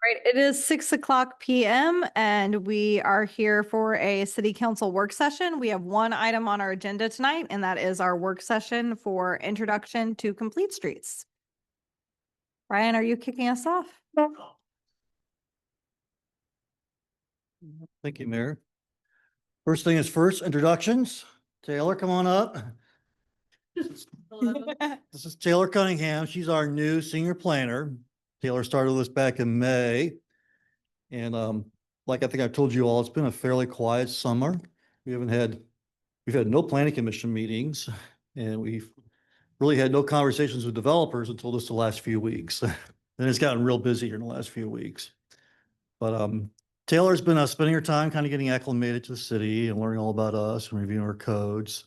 Right, it is 6 o'clock PM and we are here for a city council work session. We have one item on our agenda tonight, and that is our work session for introduction to complete streets. Brian, are you kicking us off? Thank you, Mayor. First thing is first, introductions. Taylor, come on up. This is Taylor Cunningham. She's our new senior planner. Taylor started with us back in May. And like I think I told you all, it's been a fairly quiet summer. We've had no planning commission meetings, and we've really had no conversations with developers until just the last few weeks. Then it's gotten real busy here in the last few weeks. But Taylor's been spending her time kind of getting acclimated to the city and learning all about us and reviewing our codes.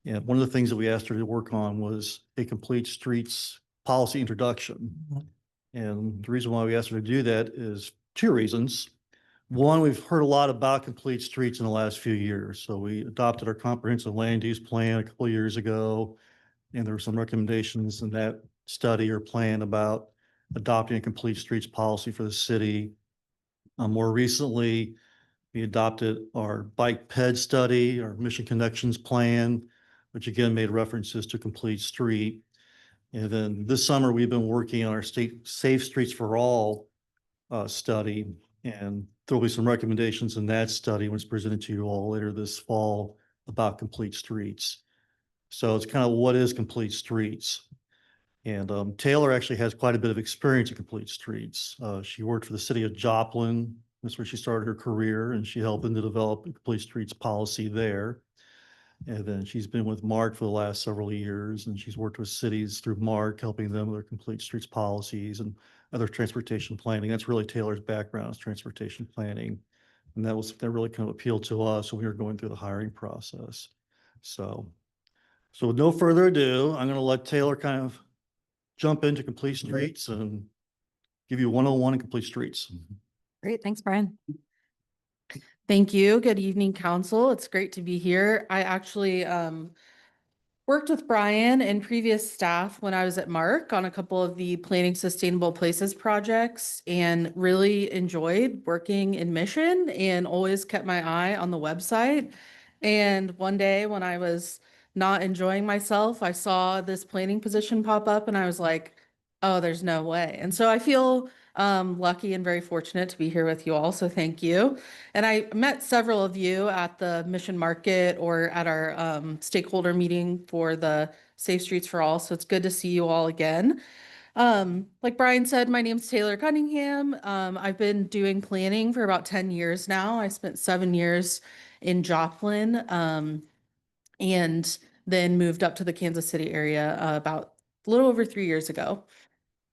And one of the things that we asked her to work on was a complete streets policy introduction. And the reason why we asked her to do that is two reasons. One, we've heard a lot about complete streets in the last few years. So we adopted our comprehensive land use plan a couple of years ago. And there were some recommendations in that study or plan about adopting a complete streets policy for the city. More recently, we adopted our bike ped study, our mission connections plan, which again made references to complete street. And then this summer, we've been working on our state Safe Streets for All study. And there'll be some recommendations in that study when it's presented to you all later this fall about complete streets. So it's kind of what is complete streets. And Taylor actually has quite a bit of experience in complete streets. She worked for the city of Joplin. That's where she started her career, and she helped them to develop a complete streets policy there. And then she's been with MARC for the last several years, and she's worked with cities through MARC, helping them with their complete streets policies and other transportation planning. That's really Taylor's background, is transportation planning. And that really kind of appealed to us when we were going through the hiring process. So with no further ado, I'm going to let Taylor kind of jump into complete streets and give you 101 in complete streets. Great, thanks, Brian. Thank you. Good evening, council. It's great to be here. I actually worked with Brian and previous staff when I was at MARC on a couple of the Planning Sustainable Places projects, and really enjoyed working in Mission and always kept my eye on the website. And one day when I was not enjoying myself, I saw this planning position pop up and I was like, oh, there's no way. And so I feel lucky and very fortunate to be here with you all. So thank you. And I met several of you at the Mission Market or at our stakeholder meeting for the Safe Streets for All. So it's good to see you all again. Like Brian said, my name's Taylor Cunningham. I've been doing planning for about 10 years now. I spent 7 years in Joplin and then moved up to the Kansas City area about a little over 3 years ago.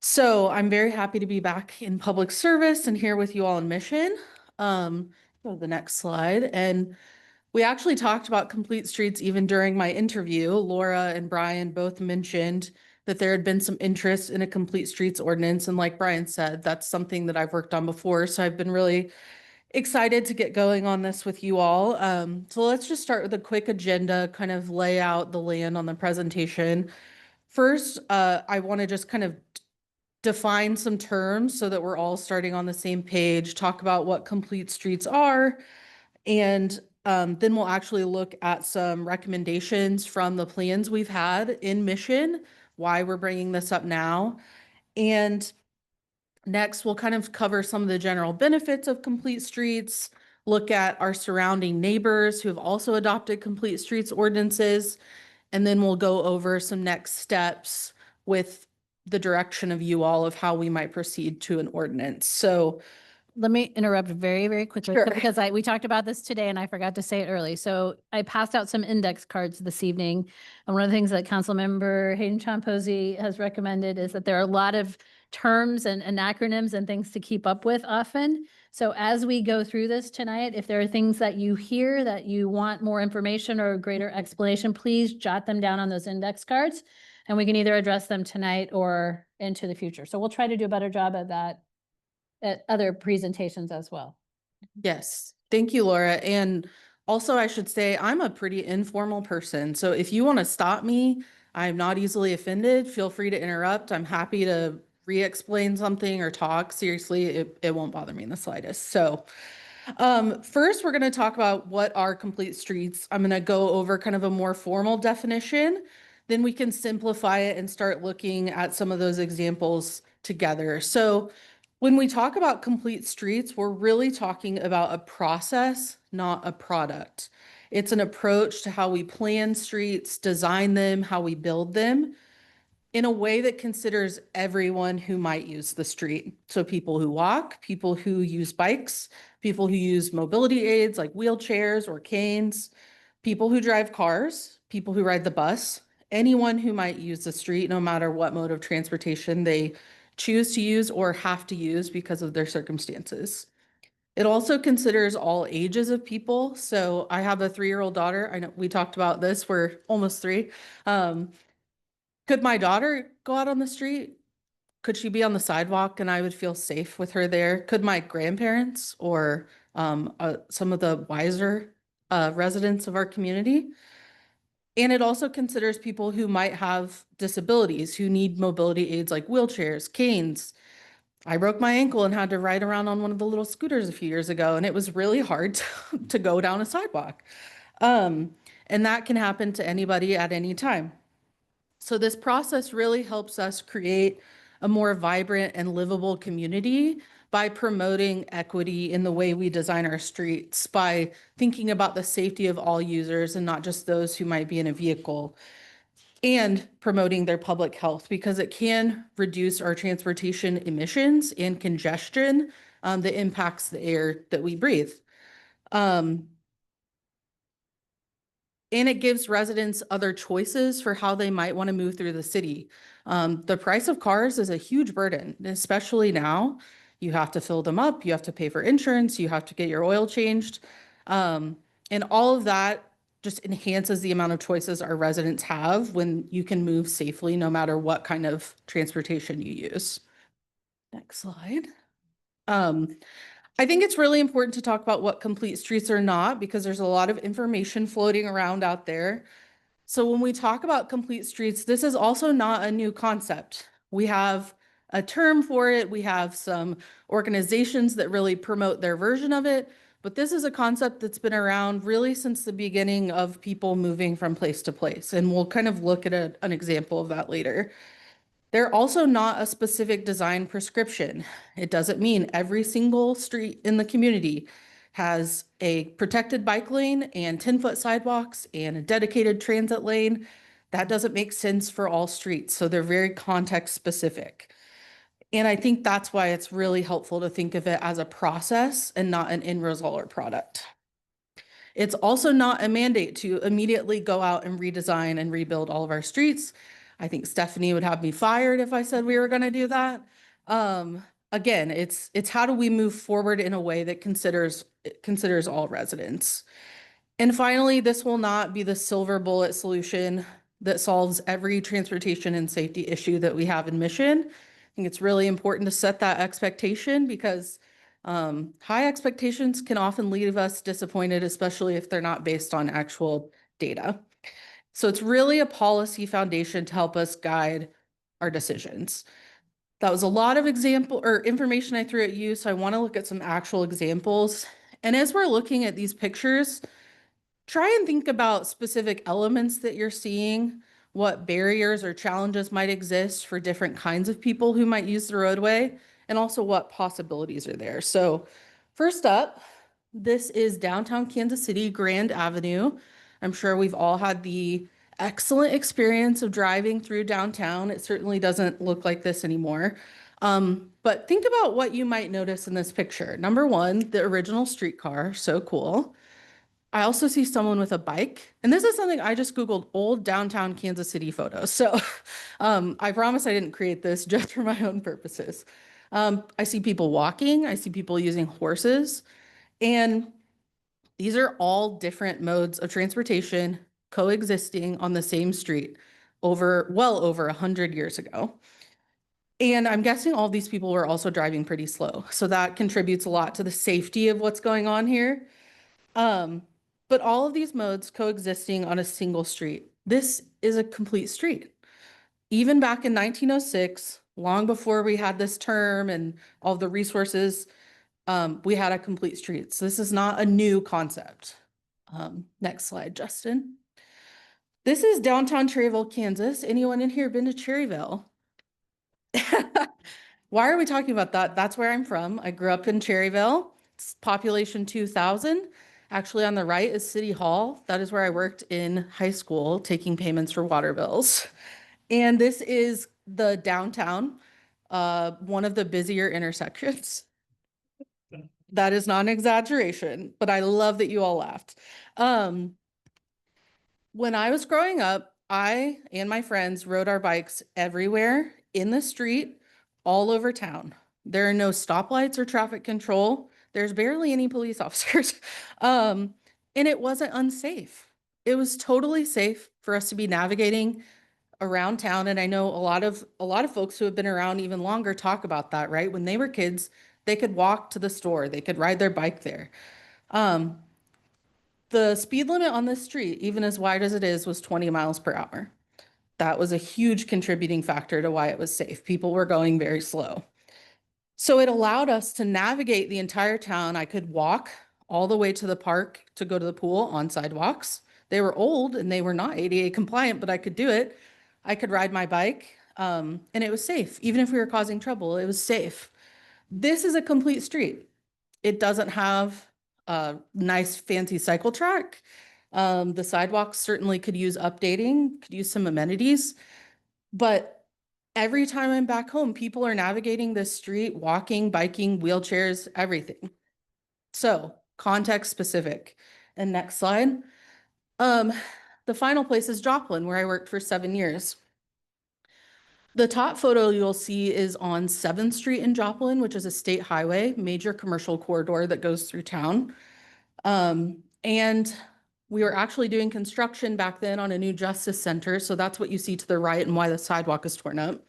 So I'm very happy to be back in public service and here with you all in Mission. Go to the next slide. And we actually talked about complete streets even during my interview. Laura and Brian both mentioned that there had been some interest in a complete streets ordinance. And like Brian said, that's something that I've worked on before. So I've been really excited to get going on this with you all. So let's just start with a quick agenda, kind of lay out the land on the presentation. First, I want to just kind of define some terms so that we're all starting on the same page, talk about what complete streets are, and then we'll actually look at some recommendations from the plans we've had in Mission, why we're bringing this up now. And next, we'll kind of cover some of the general benefits of complete streets, look at our surrounding neighbors who have also adopted complete streets ordinances, and then we'll go over some next steps with the direction of you all of how we might proceed to an ordinance. So let me interrupt very, very quickly Sure. because we talked about this today and I forgot to say it early. So I passed out some index cards this evening. And one of the things that Councilmember Hayden Chomposi has recommended is that there are a lot of terms and acronyms and things to keep up with often. So as we go through this tonight, if there are things that you hear that you want more information or a greater explanation, please jot them down on those index cards. And we can either address them tonight or into the future. So we'll try to do a better job at that at other presentations as well. yes, thank you, Laura. And also I should say I'm a pretty informal person. So if you want to stop me, I'm not easily offended. Feel free to interrupt. I'm happy to re-explain something or talk, seriously, it won't bother me in the slightest. So first, we're going to talk about what are complete streets. I'm going to go over kind of a more formal definition. Then we can simplify it and start looking at some of those examples together. So when we talk about complete streets, we're really talking about a process, not a product. It's an approach to how we plan streets, design them, how we build them in a way that considers everyone who might use the street. So people who walk, people who use bikes, people who use mobility aids like wheelchairs or canes, people who drive cars, people who ride the bus, anyone who might use the street, no matter what mode of transportation they choose to use or have to use because of their circumstances. It also considers all ages of people. So I have a 3-year-old daughter. I know we talked about this. We're almost 3. Could my daughter go out on the street? Could she be on the sidewalk and I would feel safe with her there? Could my grandparents or some of the wiser residents of our community? And it also considers people who might have disabilities, who need mobility aids like wheelchairs, canes. I broke my ankle and had to ride around on one of the little scooters a few years ago, and it was really hard to go down a sidewalk. And that can happen to anybody at any time. So this process really helps us create a more vibrant and livable community by promoting equity in the way we design our streets, by thinking about the safety of all users and not just those who might be in a vehicle, and promoting their public health because it can reduce our transportation emissions and congestion that impacts the air that we breathe. And it gives residents other choices for how they might want to move through the city. The price of cars is a huge burden, especially now. You have to fill them up, you have to pay for insurance, you have to get your oil changed. And all of that just enhances the amount of choices our residents have when you can move safely, no matter what kind of transportation you use. Next slide. I think it's really important to talk about what complete streets are not because there's a lot of information floating around out there. So when we talk about complete streets, this is also not a new concept. We have a term for it. We have some organizations that really promote their version of it, but this is a concept that's been around really since the beginning of people moving from place to place. And we'll kind of look at an example of that later. They're also not a specific design prescription. It doesn't mean every single street in the community has a protected bike lane and 10-foot sidewalks and a dedicated transit lane. That doesn't make sense for all streets. So they're very context specific. And I think that's why it's really helpful to think of it as a process and not an end result or product. It's also not a mandate to immediately go out and redesign and rebuild all of our streets. I think Stephanie would have me fired if I said we were going to do that. Again, it's how do we move forward in a way that considers all residents. And finally, this will not be the silver bullet solution that solves every transportation and safety issue that we have in Mission. I think it's really important to set that expectation because high expectations can often leave us disappointed, especially if they're not based on actual data. So it's really a policy foundation to help us guide our decisions. That was a lot of information I threw at you, so I want to look at some actual examples. And as we're looking at these pictures, try and think about specific elements that you're seeing, what barriers or challenges might exist for different kinds of people who might use the roadway, and also what possibilities are there. So first up, this is downtown Kansas City, Grand Avenue. I'm sure we've all had the excellent experience of driving through downtown. It certainly doesn't look like this anymore. But think about what you might notice in this picture. Number one, the original streetcar, so cool. I also see someone with a bike, and this is something I just Googled old downtown Kansas City photos. So I promise I didn't create this just for my own purposes. I see people walking, I see people using horses, and these are all different modes of transportation coexisting on the same street well over 100 years ago. And I'm guessing all these people were also driving pretty slow. So that contributes a lot to the safety of what's going on here. But all of these modes coexisting on a single street. This is a complete street. Even back in 1906, long before we had this term and all the resources, we had a complete streets. This is not a new concept. Next slide, Justin. This is downtown Cherryville, Kansas. Anyone in here been to Cherryville? Why are we talking about that? That's where I'm from. I grew up in Cherryville. It's population 2,000. Actually, on the right is City Hall. That is where I worked in high school, taking payments for water bills. And this is the downtown, one of the busier intersections. That is not an exaggeration, but I love that you all laughed. When I was growing up, I and my friends rode our bikes everywhere in the street, all over town. There are no stoplights or traffic control. There's barely any police officers. And it wasn't unsafe. It was totally safe for us to be navigating around town. And I know a lot of folks who have been around even longer talk about that, right? When they were kids, they could walk to the store, they could ride their bike there. The speed limit on this street, even as wide as it is, was 20 miles per hour. That was a huge contributing factor to why it was safe. People were going very slow. So it allowed us to navigate the entire town. I could walk all the way to the park to go to the pool on sidewalks. They were old and they were not ADA compliant, but I could do it. I could ride my bike, and it was safe. Even if we were causing trouble, it was safe. This is a complete street. It doesn't have a nice fancy cycle track. The sidewalks certainly could use updating, could use some amenities, but every time I'm back home, people are navigating this street, walking, biking, wheelchairs, everything. So context specific. And next slide. The final place is Joplin, where I worked for 7 years. The top photo you'll see is on 7th Street in Joplin, which is a state highway, major commercial corridor that goes through town. And we were actually doing construction back then on a new justice center. So that's what you see to the right and why the sidewalk is torn up.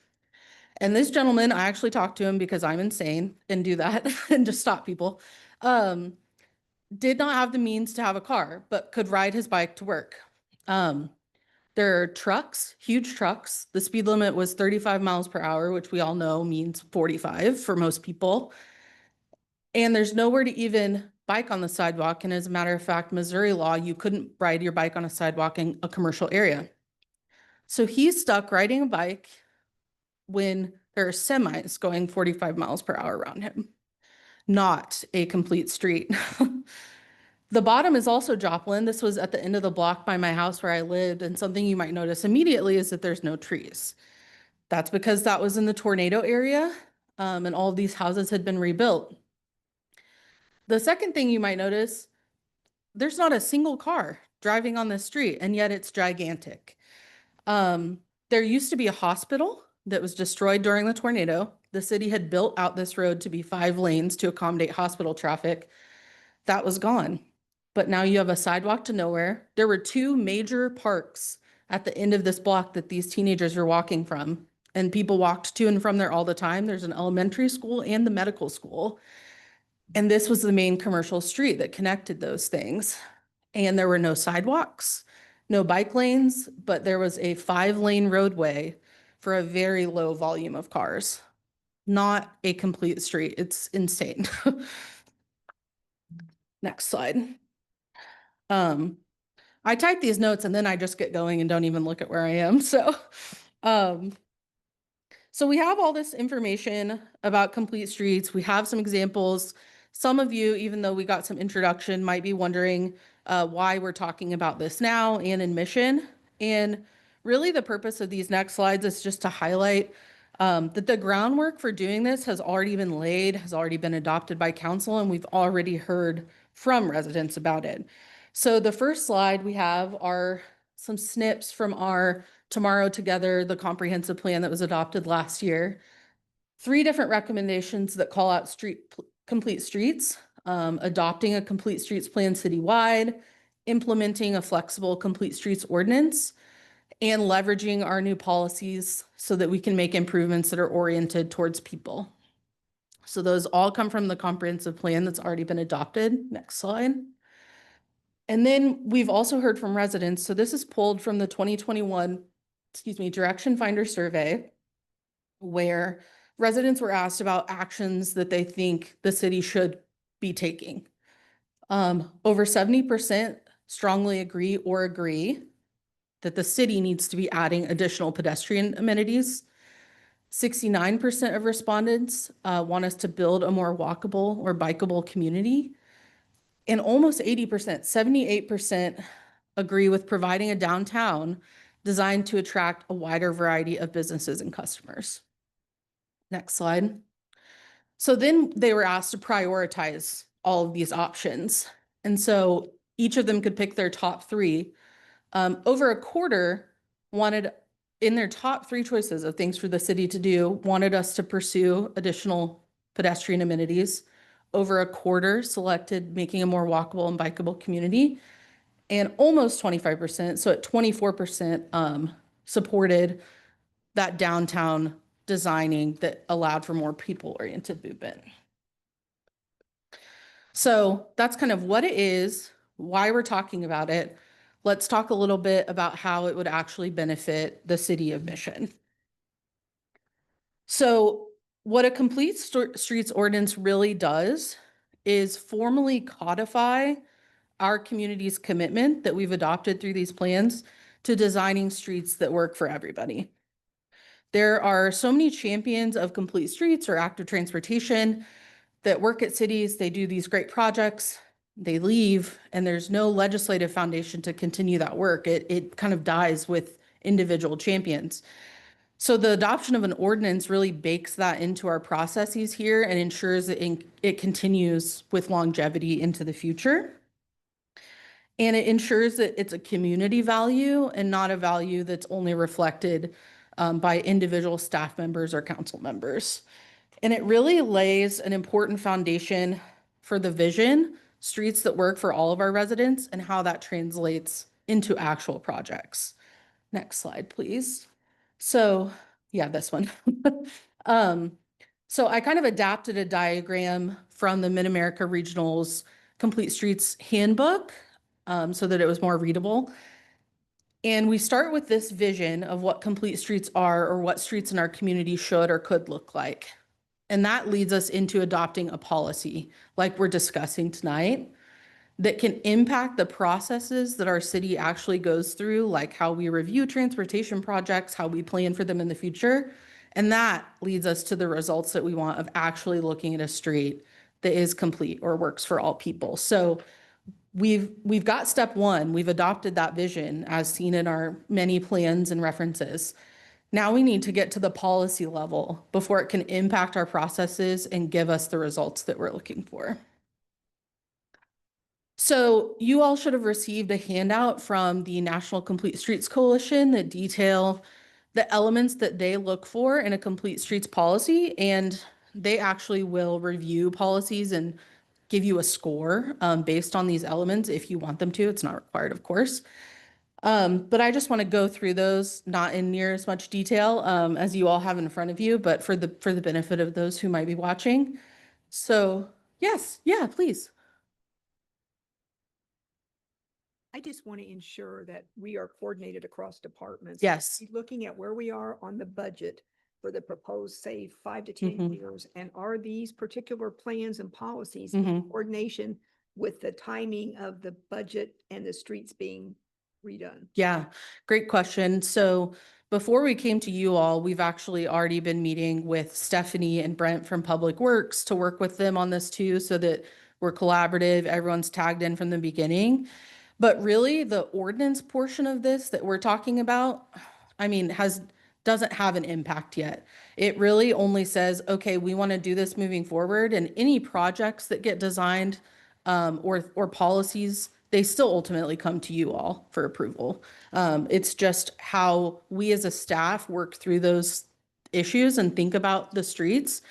And this gentleman, I actually talked to him because I'm insane and do that and just stop people. Did not have the means to have a car, but could ride his bike to work. There are trucks, huge trucks. The speed limit was 35 miles per hour, which we all know means 45 for most people. And there's nowhere to even bike on the sidewalk. And as a matter of fact, Missouri law, you couldn't ride your bike on a sidewalk in a commercial area. So he's stuck riding a bike when there are semis going 45 miles per hour around him. Not a complete street. The bottom is also Joplin. This was at the end of the block by my house where I lived. And something you might notice immediately is that there's no trees. That's because that was in the tornado area, and all of these houses had been rebuilt. The second thing you might notice, there's not a single car driving on this street, and yet it's gigantic. There used to be a hospital that was destroyed during the tornado. The city had built out this road to be 5 lanes to accommodate hospital traffic. That was gone. But now you have a sidewalk to nowhere. There were 2 major parks at the end of this block that these teenagers were walking from, and people walked to and from there all the time. There's an elementary school and the medical school. And this was the main commercial street that connected those things. And there were no sidewalks, no bike lanes, but there was a 5-lane roadway for a very low volume of cars. Not a complete street. It's insane. Next slide. I type these notes and then I just get going and don't even look at where I am. So we have all this information about complete streets. We have some examples. Some of you, even though we got some introduction, might be wondering why we're talking about this now and in mission. And really the purpose of these next slides is just to highlight that the groundwork for doing this has already been laid, has already been adopted by council, and we've already heard from residents about it. So the first slide we have are some snips from our Tomorrow Together, the comprehensive plan that was adopted last year. 3 different recommendations that call out complete streets, adopting a complete streets plan citywide, implementing a flexible complete streets ordinance, and leveraging our new policies so that we can make improvements that are oriented towards people. So those all come from the comprehensive plan that's already been adopted. Next slide. And then we've also heard from residents. So this is pulled from the 2021, Direction Finder survey. where residents were asked about actions that they think the city should be taking. Over 70% strongly agree or agree that the city needs to be adding additional pedestrian amenities. 69% of respondents want us to build a more walkable or bikeable community. And almost 80%, 78% agree with providing a downtown designed to attract a wider variety of businesses and customers. Next slide. So then they were asked to prioritize all of these options. And so each of them could pick their top three. Over a quarter wanted, in their top three choices of things for the city to do, wanted us to pursue additional pedestrian amenities. Over a quarter selected making a more walkable and bikeable community. And almost 25%, so at 24%, supported that downtown designing that allowed for more people-oriented movement. So that's kind of what it is, why we're talking about it. Let's talk a little bit about how it would actually benefit the city of Mission. So what a complete streets ordinance really does is formally codify our community's commitment that we've adopted through these plans to designing streets that work for everybody. There are so many champions of complete streets or active transportation that work at cities. They do these great projects, they leave, and there's no legislative foundation to continue that work. It kind of dies with individual champions. So the adoption of an ordinance really bakes that into our processes here and ensures that it continues with longevity into the future. And it ensures that it's a community value and not a value that's only reflected by individual staff members or council members. And it really lays an important foundation for the vision, streets that work for all of our residents, and how that translates into actual projects. Next slide, please. So yeah, this one. So I kind of adapted a diagram from the Mid-America Regional's Complete Streets Handbook so that it was more readable. And we start with this vision of what complete streets are, or what streets in our community should or could look like. And that leads us into adopting a policy like we're discussing tonight that can impact the processes that our city actually goes through, like how we review transportation projects, how we plan for them in the future. And that leads us to the results that we want of actually looking at a street that is complete or works for all people. So we've got step one, we've adopted that vision as seen in our many plans and references. Now we need to get to the policy level before it can impact our processes and give us the results that we're looking for. So you all should have received a handout from the National Complete Streets Coalition that detail the elements that they look for in a complete streets policy, and they actually will review policies and give you a score based on these elements if you want them to. It's not required, of course. But I just want to go through those, not in near as much detail as you all have in front of you, but for the benefit of those who might be watching. So yes, yeah, please. I just want to ensure that we are coordinated across departments. Yes. Looking at where we are on the budget for the proposed, say, 5 to 10 Mhm. years, and are these particular plans and policies Mhm. in coordination with the timing of the budget and the streets being redone? Yeah, great question. So before we came to you all, we've actually already been meeting with Stephanie and Brent from Public Works to work with them on this too, so that we're collaborative, everyone's tagged in from the beginning. But really the ordinance portion of this that we're talking about, I mean, doesn't have an impact yet. It really only says, okay, we want to do this moving forward, and any projects that get designed or policies, they still ultimately come to you all for approval. It's just how we as a staff work through those issues and think about the streets.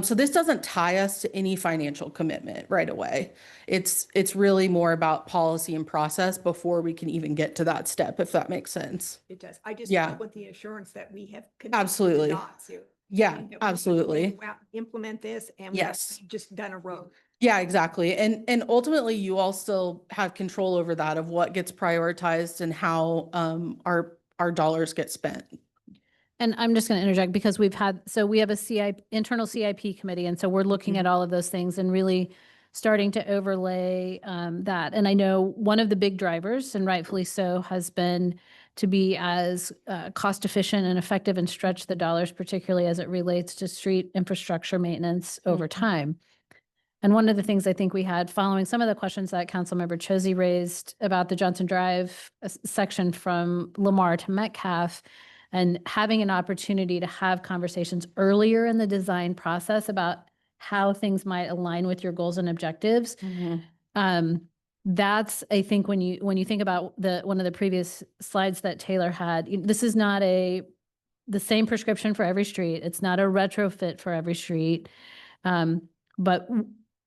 So this doesn't tie us to any financial commitment right away. It's really more about policy and process before we can even get to that step, if that makes sense. It does. I just Yeah. want the assurance that we have. connected the Absolutely. dots here. Yeah, And that we can absolutely. go out, implement this, and we're Yes. just down a road. Yeah, exactly. And ultimately you all still have control over that, of what gets prioritized and how our dollars get spent. And I'm just going to interject because we have a internal CIP committee. And so we're looking at all of those things and really starting to overlay that. And I know one of the big drivers, and rightfully so, has been to be as cost efficient and effective and stretch the dollars, particularly as it relates to street infrastructure maintenance over time. And one of the things I think we had following some of the questions that Councilmember Chosy raised about the Johnson Drive section from Lamar to Metcalf, and having an opportunity to have conversations earlier in the design process about how things might align with your goals and objectives. That's, I think, when you think about one of the previous slides that Taylor had, this is not the same prescription for every street. It's not a retrofit for every street. But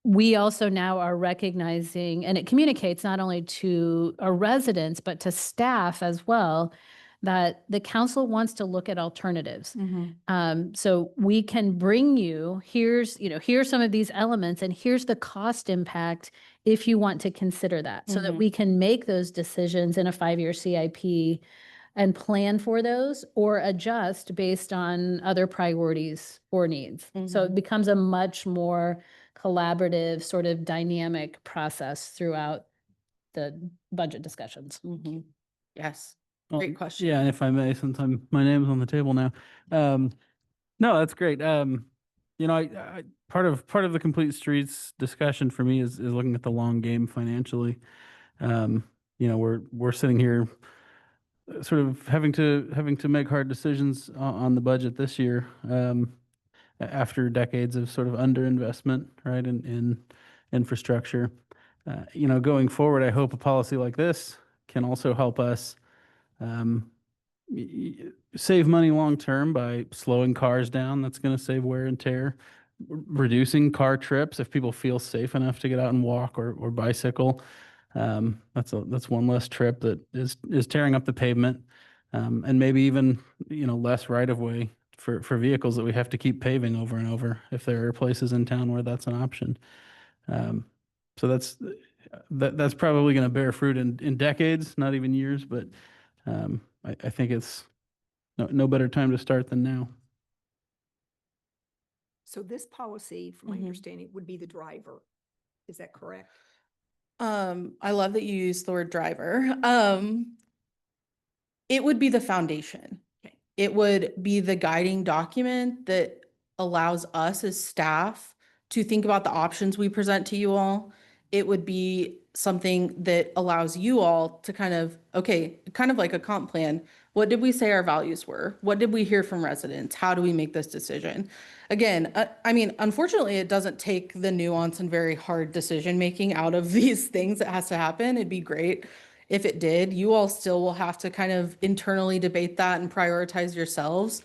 we also now are recognizing, and it communicates not only to our residents, but to staff as well, that the council wants to look at alternatives. So we can bring you, here's some of these elements, and here's the cost impact if you want to consider that, so that we can make those decisions in a 5-year CIP and plan for those or adjust based on other priorities or needs. So it becomes a much more collaborative, sort of dynamic process throughout the budget discussions. Yes. Well, Great question. Yeah, and if I may, since my name's on the table now. No, that's great. I part of the complete streets discussion for me is looking at the long game financially. We're sitting here sort of having to make hard decisions on the budget this year, after decades of sort of underinvestment, right, in infrastructure. Going forward, I hope a policy like this can also help us save money long term by slowing cars down. That's going to save wear and tear, reducing car trips if people feel safe enough to get out and walk or bicycle. That's one less trip that is tearing up the pavement, and maybe even less right of way for vehicles that we have to keep paving over and over if there are places in town where that's an option. So that's probably going to bear fruit in decades, not even years, but I think it's no better time to start than now. So this policy, from my understanding, would be the driver. Is that correct? I love that you use the word driver. It would be the foundation. Okay. It would be the guiding document that allows us as staff to think about the options we present to you all. It would be something that allows you all to kind of like a comp plan. What did we say our values were? What did we hear from residents? How do we make this decision? Again, unfortunately, it doesn't take the nuance and very hard decision-making out of these things that has to happen. It'd be great if it did. You all still will have to kind of internally debate that and prioritize yourselves.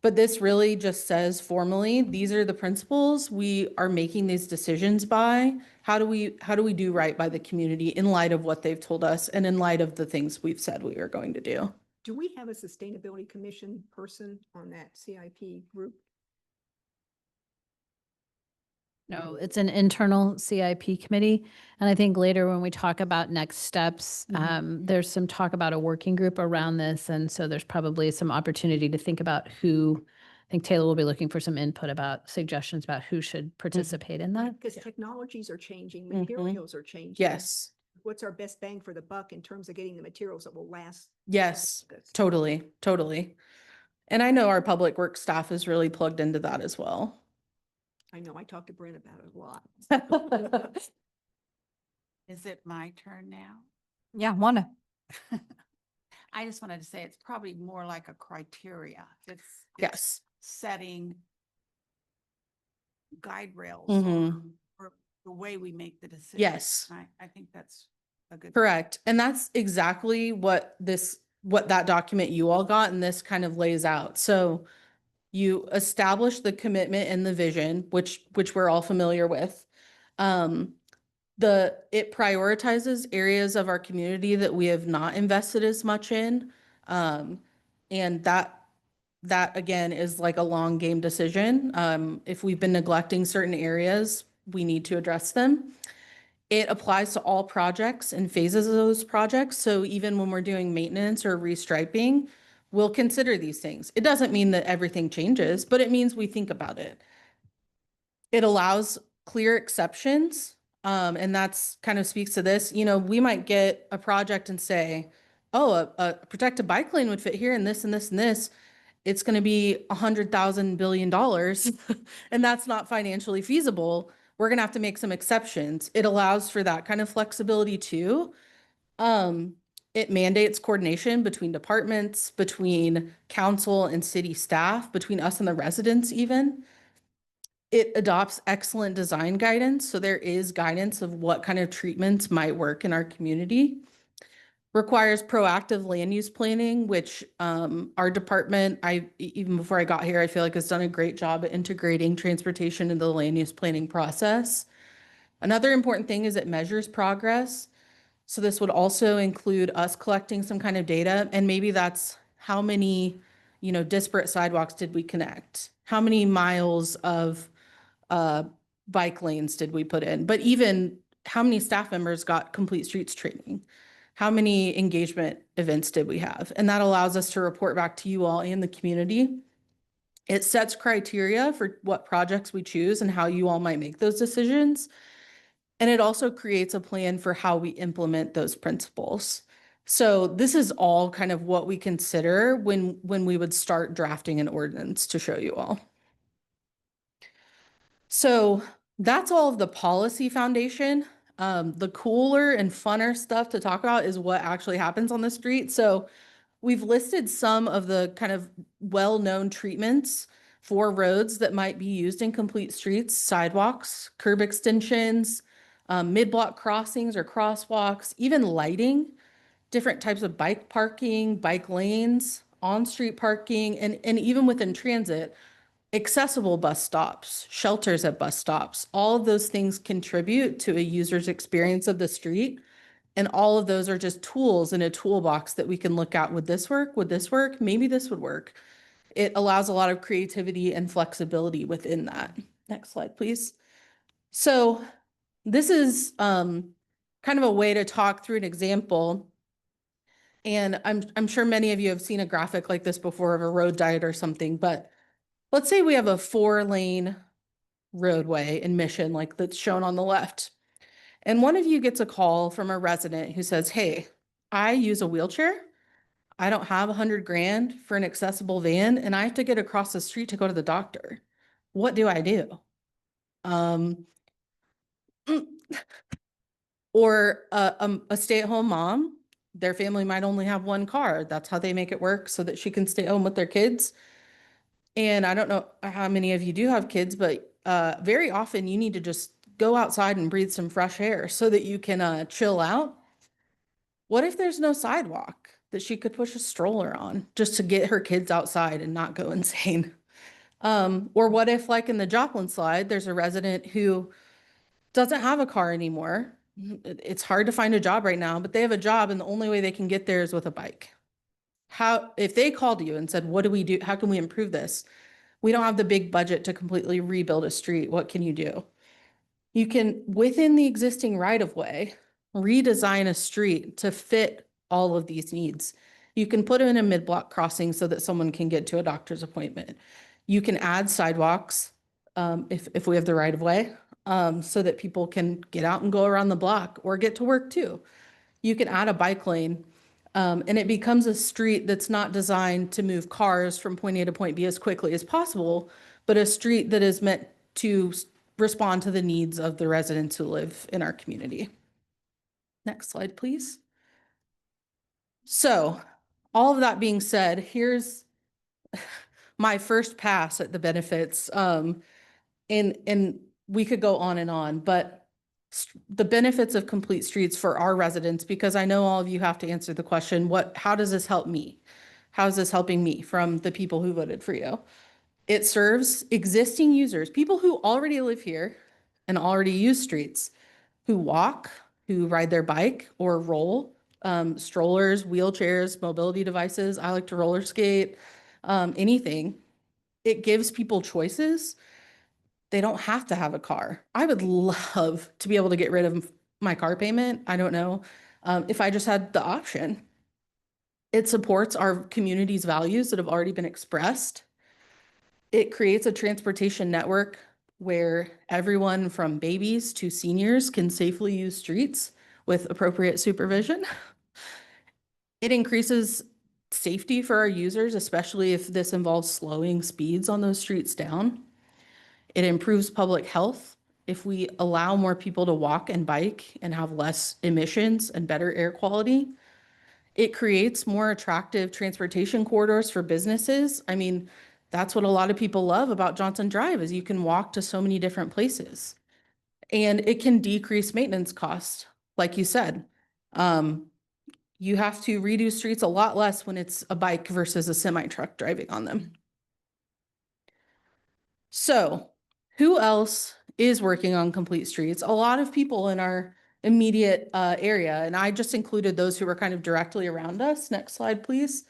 But this really just says formally, these are the principles we are making these decisions by. How do we do right by the community in light of what they've told us and in light of the things we've said we are going to do? Do we have a sustainability commission person on that CIP group? No, it's an internal CIP committee. And I think later when we talk about next steps, there's some talk about a working group around this. And so there's probably some opportunity to think about I think Taylor will be looking for some input about suggestions about who should participate in that. Because technologies are changing, materials are changing. Yes, What's our best bang for the buck in terms of getting the materials that will last? yes, totally. And I know our public works staff is really plugged into that as well. I know, I talked to Brent about it a lot. Is it my turn now? Yeah, wanna. I just wanted to say it's probably more like a criteria. It's Yes. setting guide rails Mhm. for the way we make the decision. Yes. I think that's a good. Correct. And that's exactly what that document you all got and this kind of lays out. So you establish the commitment and the vision, which we're all familiar with. It prioritizes areas of our community that we have not invested as much in. And that again is like a long game decision. If we've been neglecting certain areas, we need to address them. It applies to all projects and phases of those projects. So even when we're doing maintenance or restriping, we'll consider these things. It doesn't mean that everything changes, but it means we think about it. It allows clear exceptions. And that's kind of speaks to this. You know, we might get a project and say, oh, a protected bike lane would fit here and this and this and this. It's going to be $100,000 billion and that's not financially feasible. We're going to have to make some exceptions. It allows for that kind of flexibility too. It mandates coordination between departments, between council and city staff, between us and the residents even. It adopts excellent design guidance. So there is guidance of what kind of treatments might work in our community. Requires proactive land use planning, which our department, even before I got here, I feel like has done a great job at integrating transportation into the land use planning process. Another important thing is it measures progress. So this would also include us collecting some kind of data, and maybe that's how many, disparate sidewalks did we connect? How many miles of bike lanes did we put in? But even how many staff members got Complete Streets training? How many engagement events did we have? And that allows us to report back to you all and the community. It sets criteria for what projects we choose and how you all might make those decisions. And it also creates a plan for how we implement those principles. So this is all kind of what we consider when we would start drafting an ordinance to show you all. So that's all of the policy foundation. The cooler and funner stuff to talk about is what actually happens on the street. So we've listed some of the kind of well-known treatments for roads that might be used in Complete Streets: sidewalks, curb extensions, mid-block crossings or crosswalks, even lighting, different types of bike parking, bike lanes, on-street parking, and even within transit, accessible bus stops, shelters at bus stops. All of those things contribute to a user's experience of the street. And all of those are just tools in a toolbox that we can look at. Would this work? Would this work? Maybe this would work. It allows a lot of creativity and flexibility within that. Next slide, please. So this is kind of a way to talk through an example. And I'm sure many of you have seen a graphic like this before of a road diet or something, but let's say we have a 4-lane roadway in Mission, like that's shown on the left. And one of you gets a call from a resident who says, hey, I use a wheelchair. I don't have $100,000 for an accessible van, and I have to get across the street to go to the doctor. What do I do? Or a stay-at-home mom, their family might only have one car. That's how they make it work so that she can stay home with their kids. And I don't know how many of you do have kids, but very often you need to just go outside and breathe some fresh air so that you can chill out. What if there's no sidewalk that she could push a stroller on just to get her kids outside and not go insane? Or what if, like in the Joplin slide, there's a resident who doesn't have a car anymore. It's hard to find a job right now, but they have a job and the only way they can get there is with a bike. If they called you and said, what do we do? How can we improve this? We don't have the big budget to completely rebuild a street. What can you do? You can, within the existing right-of-way, redesign a street to fit all of these needs. You can put in a mid-block crossing so that someone can get to a doctor's appointment. You can add sidewalks if we have the right-of-way so that people can get out and go around the block or get to work too. You can add a bike lane and it becomes a street that's not designed to move cars from point A to point B as quickly as possible, but a street that is meant to respond to the needs of the residents who live in our community. Next slide, please. So all of that being said, here's my first pass at the benefits. And we could go on, but the benefits of Complete Streets for our residents, because I know all of you have to answer the question, how does this help me? How is this helping me from the people who voted for you? It serves existing users, people who already live here and already use streets, who walk, who ride their bike or roll, strollers, wheelchairs, mobility devices. I like to roller skate, anything. It gives people choices. They don't have to have a car. I would love to be able to get rid of my car payment. I don't know if I just had the option. It supports our community's values that have already been expressed. It creates a transportation network where everyone from babies to seniors can safely use streets with appropriate supervision. It increases safety for our users, especially if this involves slowing speeds on those streets down. It improves public health if we allow more people to walk and bike and have less emissions and better air quality. It creates more attractive transportation corridors for businesses. I mean, that's what a lot of people love about Johnson Drive is you can walk to so many different places. And it can decrease maintenance costs, like you said. You have to redo streets a lot less when it's a bike versus a semi truck driving on them. So who else is working on complete streets? A lot of people in our immediate area, and I just included those who were kind of directly around us. Next slide, please.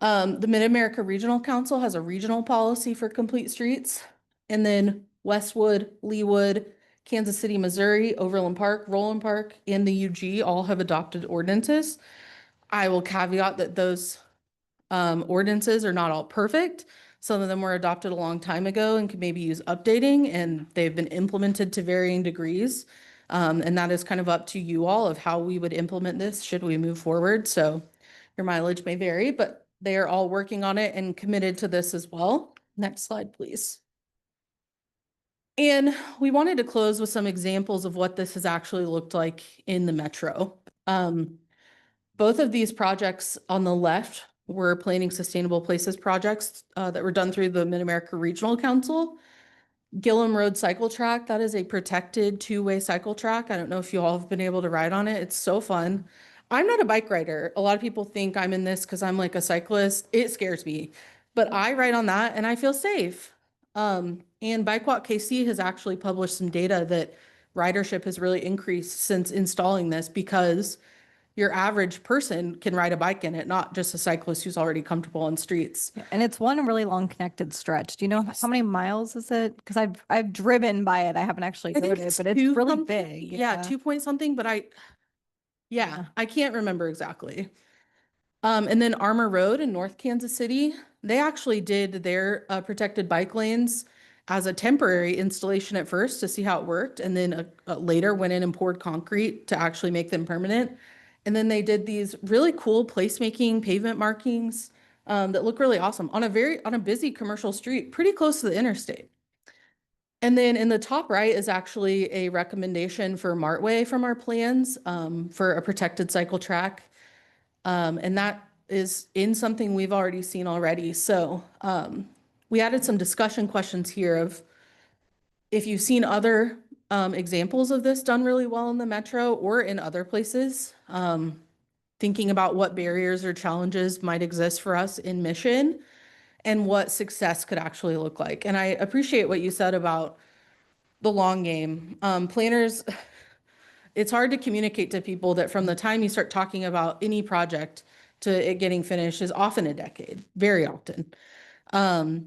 The Mid-America Regional Council has a regional policy for complete streets. And then Westwood, Leawood, Kansas City, Missouri, Overland Park, Roland Park, and the UG all have adopted ordinances. I will caveat that those ordinances are not all perfect. Some of them were adopted a long time ago and could maybe use updating, and they've been implemented to varying degrees. And that is kind of up to you all of how we would implement this should we move forward. So your mileage may vary, but they are all working on it and committed to this as well. Next slide, please. And we wanted to close with some examples of what this has actually looked like in the metro. Both of these projects on the left were Planning Sustainable Places projects that were done through the Mid-America Regional Council. Gillum Road Cycle Track, that is a protected two-way cycle track. I don't know if you all have been able to ride on it. It's so fun. I'm not a bike rider. A lot of people think I'm in this because I'm like a cyclist. It scares me. But I ride on that and I feel safe. And Bike Walk KC has actually published some data that ridership has really increased since installing this because your average person can ride a bike in it, not just a cyclist who's already comfortable on streets. Yeah, and it's one really long connected stretch. Do you know Yes. how many miles is it? Because I've driven by it. I haven't actually I think driven it, but it's two really something. big. Yeah, 2 point something, but I can't remember exactly. And then Armour Road in North Kansas City, they actually did their protected bike lanes as a temporary installation at first to see how it worked, and then later went in and poured concrete to actually make them permanent. And then they did these really cool placemaking pavement markings that look really awesome on a busy commercial street, pretty close to the interstate. And then in the top right is actually a recommendation for Martway from our plans for a protected cycle track. And that is in something we've already seen already. So we added some discussion questions here of if you've seen other examples of this done really well in the metro or in other places, thinking about what barriers or challenges might exist for us in Mission and what success could actually look like. And I appreciate what you said about the long game. Planners, it's hard to communicate to people that from the time you start talking about any project to it getting finished is often a decade, very often. I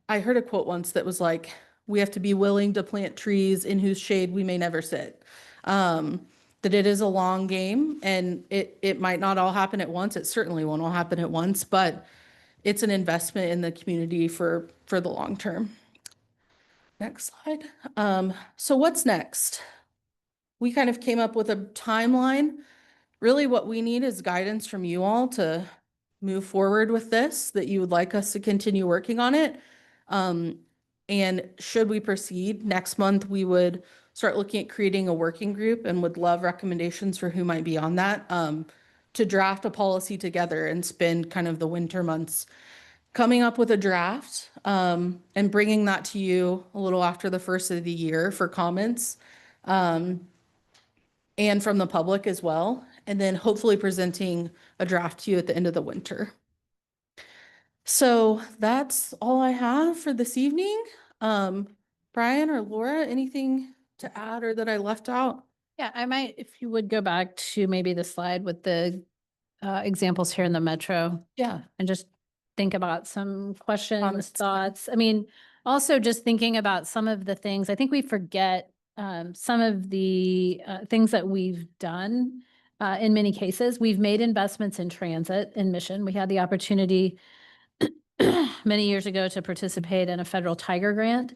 heard a quote once that was like, we have to be willing to plant trees in whose shade we may never sit. That it is a long game and it might not all happen at once. It certainly won't all happen at once, but it's an investment in the community for the long term. Next slide. So what's next? We kind of came up with a timeline. Really what we need is guidance from you all to move forward with this, that you would like us to continue working on it. And should we proceed next month, we would start looking at creating a working group and would love recommendations for who might be on that to draft a policy together and spend kind of the winter months coming up with a draft and bringing that to you a little after the first of the year for comments and from the public as well. And then hopefully presenting a draft to you at the end of the winter. So that's all I have for this evening. Brian or Laura, anything to add or that I left out? Yeah, I might, if you would go back to maybe the slide with the examples here in the metro Yeah. and just think about some questions, Comments. thoughts. I mean, also just thinking about some of the things, I think we forget some of the things that we've done in many cases. We've made investments in transit in Mission. We had the opportunity many years ago to participate in a federal Tiger grant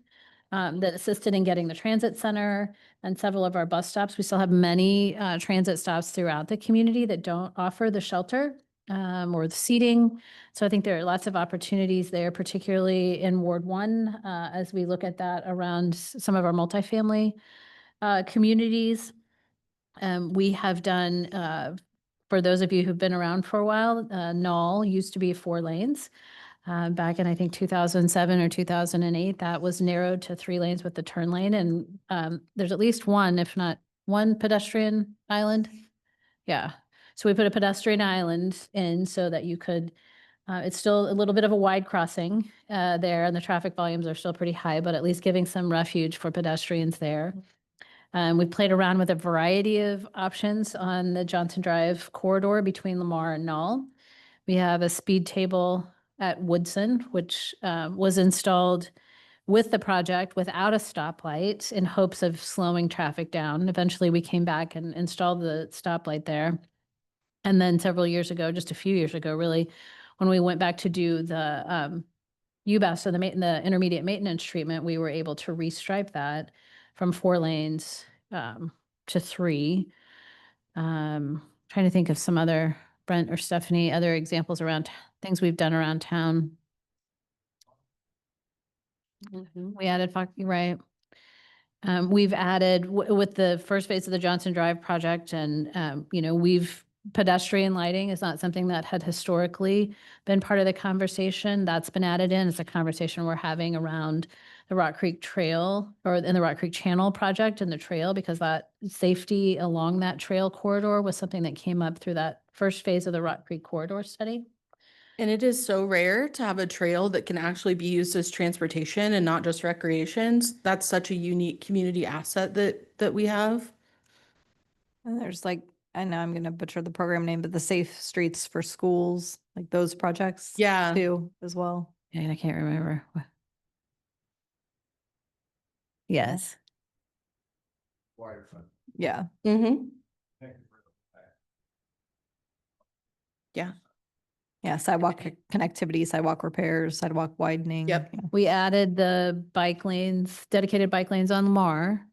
that assisted in getting the transit center and several of our bus stops. We still have many transit stops throughout the community that don't offer the shelter or the seating. So I think there are lots of opportunities there, particularly in Ward 1, as we look at that around some of our multifamily communities. We have done, for those of you who've been around for a while, Knoll used to be 4 lanes. Back in, I think, 2007 or 2008, that was narrowed to 3 lanes with the turn lane. And there's at least one, if not one pedestrian island. Yeah. So we put a pedestrian island in so that you could, it's still a little bit of a wide crossing there, and the traffic volumes are still pretty high, but at least giving some refuge for pedestrians there. We played around with a variety of options on the Johnson Drive corridor between Lamar and Knoll. We have a speed table at Woodson, which was installed with the project without a stoplight in hopes of slowing traffic down. Eventually, we came back and installed the stoplight there. And then several years ago, just a few years ago, really, when we went back to do the UBAS, so the intermediate maintenance treatment, we were able to restripe that from 4 lanes to 3. Trying to think of some other, Brent or Stephanie, other examples around things we've done around town. We added, right. We've added with the first phase of the Johnson Drive project, and pedestrian lighting is not something that had historically been part of the conversation. That's been added in. It's a conversation we're having around the Rock Creek Trail, or in the Rock Creek Channel project and the trail, because that safety along that trail corridor was something that came up through that first phase of the Rock Creek corridor study. And it is so rare to have a trail that can actually be used as transportation and not just recreations. That's such a unique community asset that we have. And there's like, I know I'm going to butcher the program name, but the Safe Streets for Schools, like those projects. Yeah. Too, as well. And I can't remember. Yes. Yeah. Mm-hmm. Yeah. Yeah. Sidewalk connectivity, sidewalk repairs, sidewalk widening. Yep. Yeah. We added the bike lanes, dedicated bike lanes on Lamar,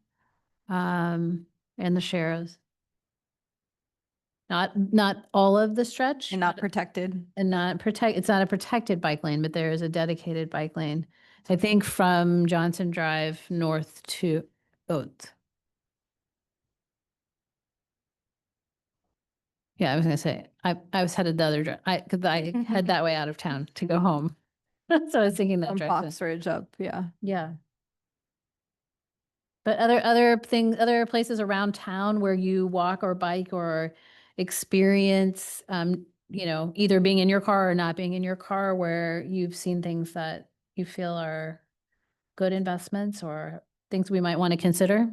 and the Sharrows. Not all of the stretch. And not protected. And it's not a protected bike lane, but there is a dedicated bike lane. I think from Johnson Drive north to Oates. Yeah, I was gonna say, I was headed the other, because I head that way out of town to go home. So I was thinking that From direction. Fox Ridge up. Yeah. Yeah. But other places around town where you walk or bike or experience, either being in your car or not being in your car, where you've seen things that you feel are good investments or things we might want to consider?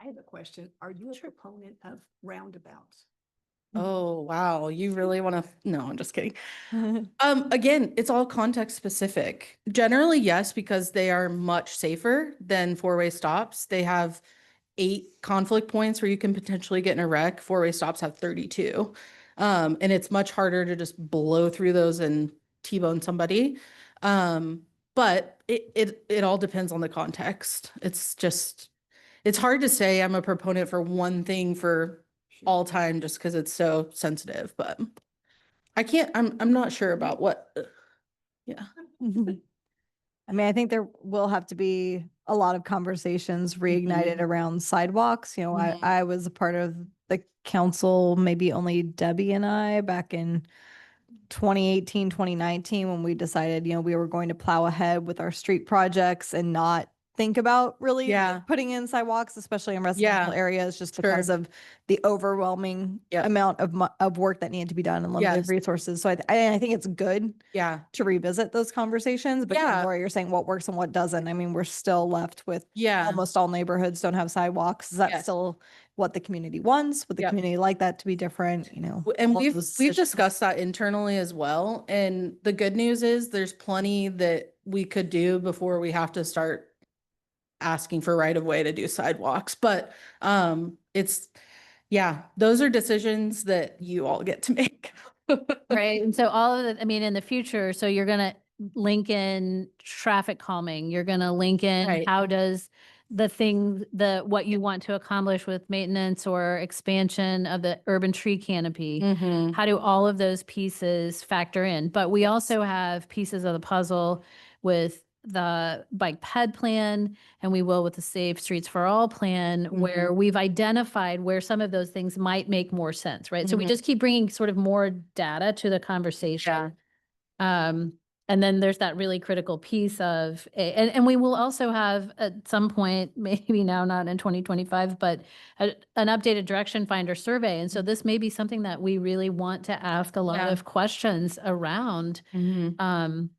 I have a question. Are you a proponent of roundabouts? Oh, wow. You really want to, no, I'm just kidding. Again, it's all context specific. Generally, yes, because they are much safer than 4-way stops. They have 8 conflict points where you can potentially get in a wreck. 4-way stops have 32. And it's much harder to just blow through those and T-bone somebody. But it all depends on the context. It's hard to say I'm a proponent for one thing for all time just because it's so sensitive, but I'm not sure about what, yeah. I mean, I think there will have to be a lot of conversations reignited around sidewalks. Mhm. I was a part of the council, maybe only Debbie and I, back in 2018, 2019, when we decided, we were going to plow ahead with our street projects and not think about really Yeah. putting in sidewalks, especially in residential Yeah. areas, just because Sure. of the overwhelming Yep. amount of work that needed to be done and limited Yes. resources. So I think it's good Yeah. to revisit those conversations. But Yeah. Laura, you're saying what works and what doesn't. I mean, we're still left with Yeah. almost all neighborhoods don't have sidewalks. Is that Yes. still what the community wants? Would the Yep. community like that to be different? And all we've those we've issues. discussed that internally as well. And the good news is there's plenty that we could do before we have to start asking for right of way to do sidewalks. But it's, Yeah, those are decisions that you all get to make. Right. And so all of the, I mean, in the future, so you're gonna link in traffic calming, you're gonna link in Right. how does what you want to accomplish with maintenance or expansion of the urban tree canopy. Mhm. How do all of those pieces factor in? But we also have pieces of the puzzle with the bike ped plan, and we will with the Safe Streets for All plan, where we've identified where some of those things might make more sense, right? So we Mhm. just keep bringing sort of more data to the conversation. And then there's that really critical piece of, and we will also have at some point, maybe now not in 2025, but an updated direction finder survey. And so this may be something that we really want to ask a lot Yeah. of questions around, Mhm.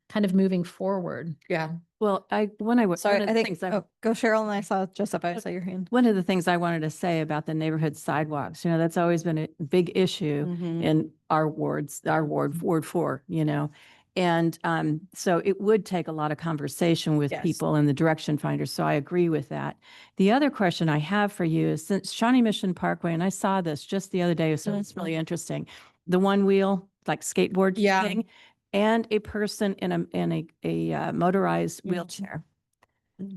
kind of moving forward. Yeah. Well, Sorry, one of I the think, things I, oh, go Cheryl, and I saw Joseph, I saw your hand. one of the things I wanted to say about the neighborhood sidewalks, that's always been a big issue Mhm. in our wards, Ward 4, And so it would take a lot of conversation with Yes. people in the direction finders. So I agree with that. The other question I have for you is, since Shawnee Mission Parkway, and I saw this just the other day, so it's really interesting, the one wheel, like skateboard Yeah. thing, and a person in a motorized Mhm. wheelchair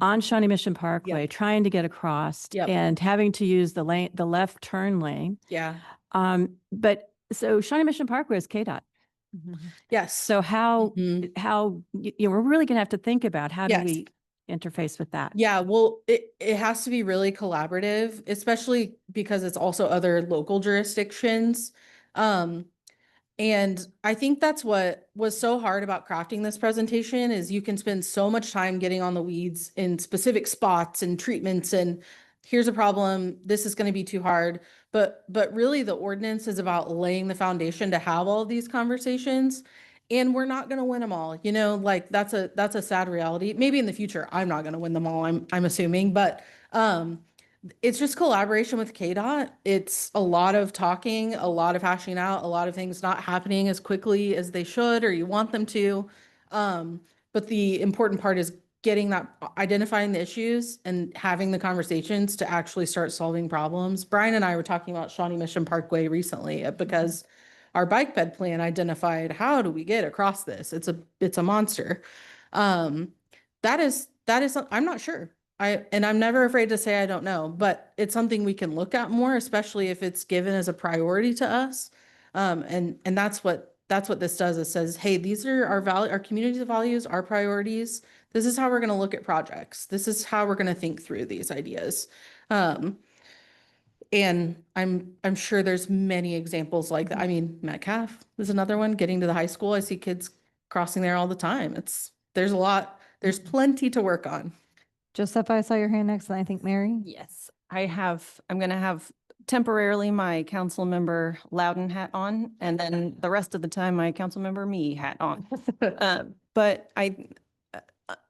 on Shawnee Mission Parkway, trying to get across Yep. and having to use the left turn lane. Yeah. But so Shawnee Mission Parkway is KDOT. Yes. So how, Mhm. we're really gonna have to think about how do Yes. we interface with that? Yeah, well, it has to be really collaborative, especially because it's also other local jurisdictions. And I think that's what was so hard about crafting this presentation is you can spend so much time getting on the weeds in specific spots and treatments and here's a problem, this is going to be too hard. But really the ordinance is about laying the foundation to have all of these conversations. And we're not going to win them all, like that's a sad reality. Maybe in the future, I'm not going to win them all. I'm assuming, but, it's just collaboration with KDOT. It's a lot of talking, a lot of hashing out, a lot of things not happening as quickly as they should or you want them to. But the important part is identifying the issues and having the conversations to actually start solving problems. Brian and I were talking about Shawnee Mission Parkway recently because our bike bed plan identified how do we get across this? It's a monster. That is, I'm not sure. And I'm never afraid to say I don't know, but it's something we can look at more, especially if it's given as a priority to us. And that's what this does. It says, hey, these are our community values, our priorities. This is how we're going to look at projects. This is how we're going to think through these ideas. And I'm sure there's many examples like that. I mean, Metcalf is another one. Getting to the high school, I see kids crossing there all the time. There's plenty to work on. Joseph, I saw your hand next, and I think Mary. Yes, I'm going to have temporarily my council member Loudon hat on, and then the rest of the time my council member me hat on. But